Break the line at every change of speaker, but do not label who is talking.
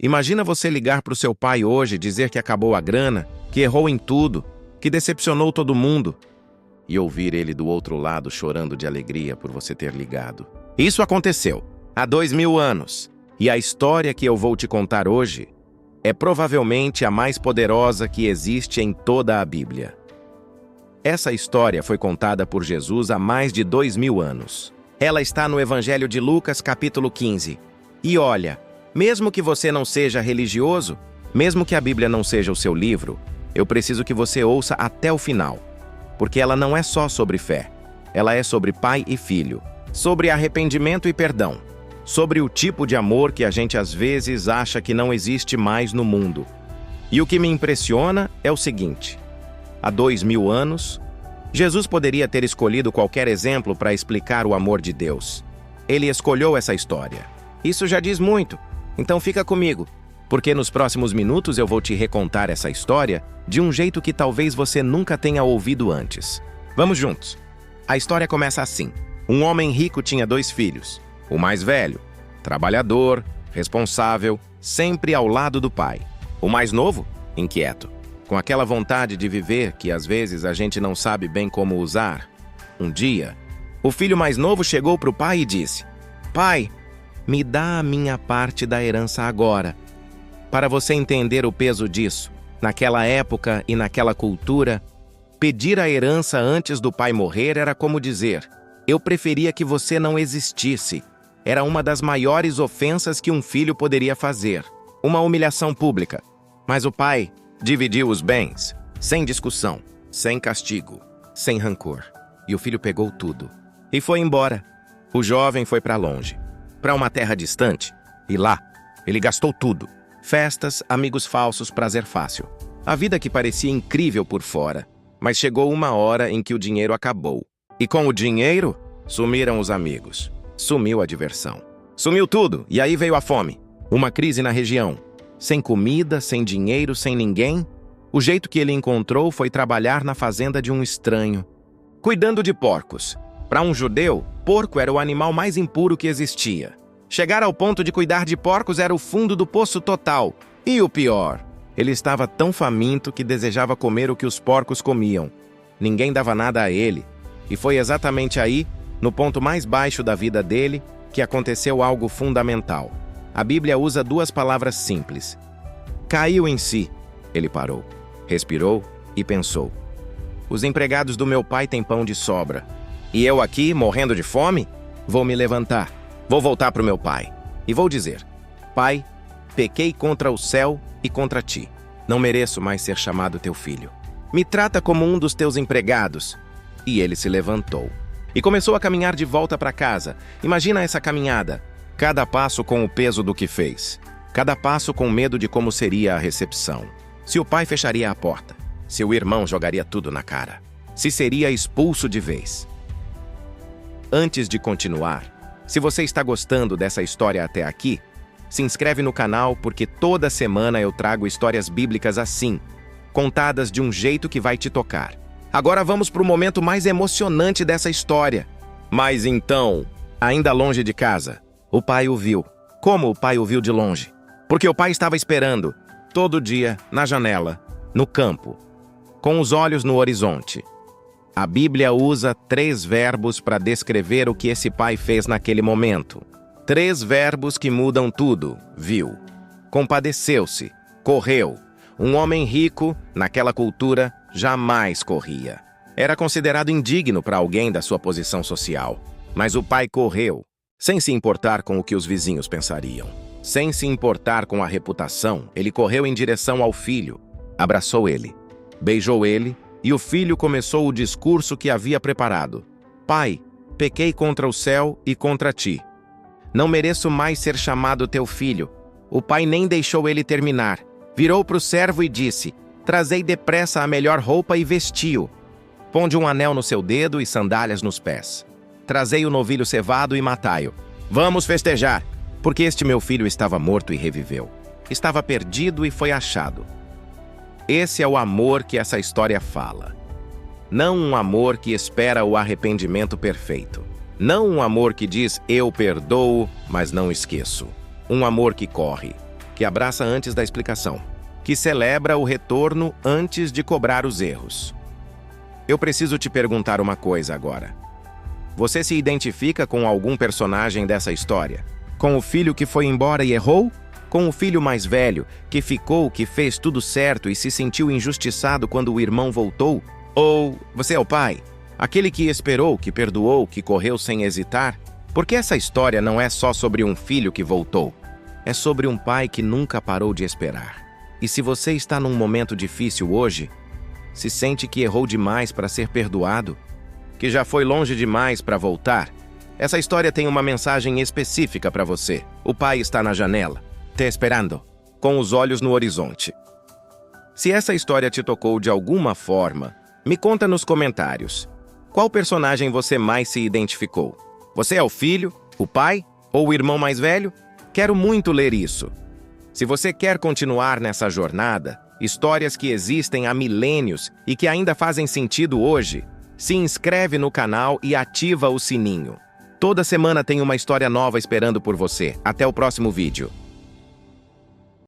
Imagina você ligar para o seu pai hoje e dizer que acabou a grana, que errou em tudo, que decepcionou todo mundo, e ouvir ele do outro lado chorando de alegria por você ter ligado. Isso aconteceu há 2000 anos, e a história que eu vou te contar hoje é provavelmente a mais poderosa que existe em toda a Bíblia. Essa história foi contada por Jesus há mais de 2000 anos. Ela está no Evangelho de Lucas, capítulo 15. E olha, mesmo que você não seja religioso, mesmo que a Bíblia não seja o seu livro, eu preciso que você ouça até o final. Porque ela não é só sobre fé. Ela é sobre pai e filho, sobre arrependimento e perdão, sobre o tipo de amor que a gente às vezes acha que não existe mais no mundo. E o que me impressiona é o seguinte: há 2000 anos, Jesus poderia ter escolhido qualquer exemplo para explicar o amor de Deus. Ele escolheu essa história. Isso já diz muito. Então fica comigo, porque nos próximos minutos eu vou te recontar essa história de um jeito que talvez você nunca tenha ouvido antes. Vamos juntos. A história começa assim. Um homem rico tinha 2 filhos. O mais velho, trabalhador, responsável, sempre ao lado do pai. O mais novo, inquieto, com aquela vontade de viver que às vezes a gente não sabe bem como usar. Um dia, o filho mais novo chegou para o pai e disse: "Pai, me dá a minha parte da herança agora." Para você entender o peso disso, naquela época e naquela cultura, pedir a herança antes do pai morrer era como dizer: "Eu preferia que você não existisse." Era uma das maiores ofensas que um filho poderia fazer. Uma humilhação pública. Mas o pai dividiu os bens, sem discussão, sem castigo, sem rancor. E o filho pegou tudo e foi embora. O jovem foi para longe, para uma terra distante, e lá ele gastou tudo. Festas, amigos falsos, prazer fácil. A vida que parecia incrível por fora. Mas chegou uma hora em que o dinheiro acabou. E com o dinheiro, sumiram os amigos. Sumiu a diversão. Sumiu tudo, e aí veio a fome. Uma crise na região. Sem comida, sem dinheiro, sem ninguém. O jeito que ele encontrou foi trabalhar na fazenda de um estranho, cuidando de porcos. Para um judeu, porco era o animal mais impuro que existia. Chegar ao ponto de cuidar de porcos era o fundo do poço total. E o pior, ele estava tão faminto que desejava comer o que os porcos comiam. Ninguém dava nada a ele. E foi exatamente aí, no ponto mais baixo da vida dele, que aconteceu algo fundamental. A Bíblia usa 2 palavras simples. Caiu em si. Ele parou, respirou e pensou: os empregados do meu pai têm pão de sobra. E eu aqui, morrendo de fome? Vou me levantar. Vou voltar para o meu pai e vou dizer: Pai, pequei contra o céu e contra ti. Não mereço mais ser chamado teu filho. Me trata como um dos teus empregados. E ele se levantou e começou a caminhar de volta para casa. Imagina essa caminhada. Cada passo com o peso do que fez. Cada passo com medo de como seria a recepção. Se o pai fecharia a porta. Se o irmão jogaria tudo na cara. Se seria expulso de vez. Antes de continuar, se você está gostando dessa história até aqui, se inscreve no canal porque toda semana eu trago histórias bíblicas assim, contadas de um jeito que vai te tocar. Agora vamos para o momento mais emocionante dessa história. Mas então, ainda longe de casa, o pai o viu. Como o pai o viu de longe? Porque o pai estava esperando, todo dia, na janela, no campo, com os olhos no horizonte. A Bíblia usa 3 verbos para descrever o que esse pai fez naquele momento. 3 verbos que mudam tudo. Viu, compadeceu-se, correu. Um homem rico, naquela cultura, jamais corria. Era considerado indigno para alguém da sua posição social. Mas o pai correu, sem se importar com o que os vizinhos pensariam. Sem se importar com a reputação, ele correu em direção ao filho. Abraçou ele, beijou ele, e o filho começou o discurso que havia preparado. Pai, pequei contra o céu e contra ti. Não mereço mais ser chamado teu filho. O pai nem deixou ele terminar. Virou para o servo e disse: trazei depressa a melhor roupa e vestiu. Ponde um anel no seu dedo e sandálias nos pés. Trazei o novilho cevado e matai-o. Vamos festejar, porque este meu filho estava morto e reviveu. Estava perdido e foi achado. Esse é o amor que essa história fala. Não um amor que espera o arrependimento perfeito. Não um amor que diz, eu perdoo, mas não esqueço. Um amor que corre, que abraça antes da explicação, que celebra o retorno antes de cobrar os erros. Eu preciso te perguntar uma coisa agora. Você se identifica com algum personagem dessa história? Com o filho que foi embora e errou? Com o filho mais velho, que ficou, que fez tudo certo e se sentiu injustiçado quando o irmão voltou? Ou você é o pai? Aquele que esperou, que perdoou, que correu sem hesitar? Porque essa história não é só sobre um filho que voltou. É sobre um pai que nunca parou de esperar. E se você está num momento difícil hoje, se sente que errou demais para ser perdoado, que já foi longe demais para voltar, essa história tem uma mensagem específica para você. O pai está na janela, te esperando, com os olhos no horizonte. Se essa história te tocou de alguma forma, me conta nos comentários. Qual personagem você mais se identificou? Você é o filho, o pai ou o irmão mais velho? Quero muito ler isso. Se você quer continuar nessa jornada, histórias que existem há milênios e que ainda fazem sentido hoje, se inscreve no canal e ativa o sininho. Toda semana tem uma história nova esperando por você. Até o próximo vídeo.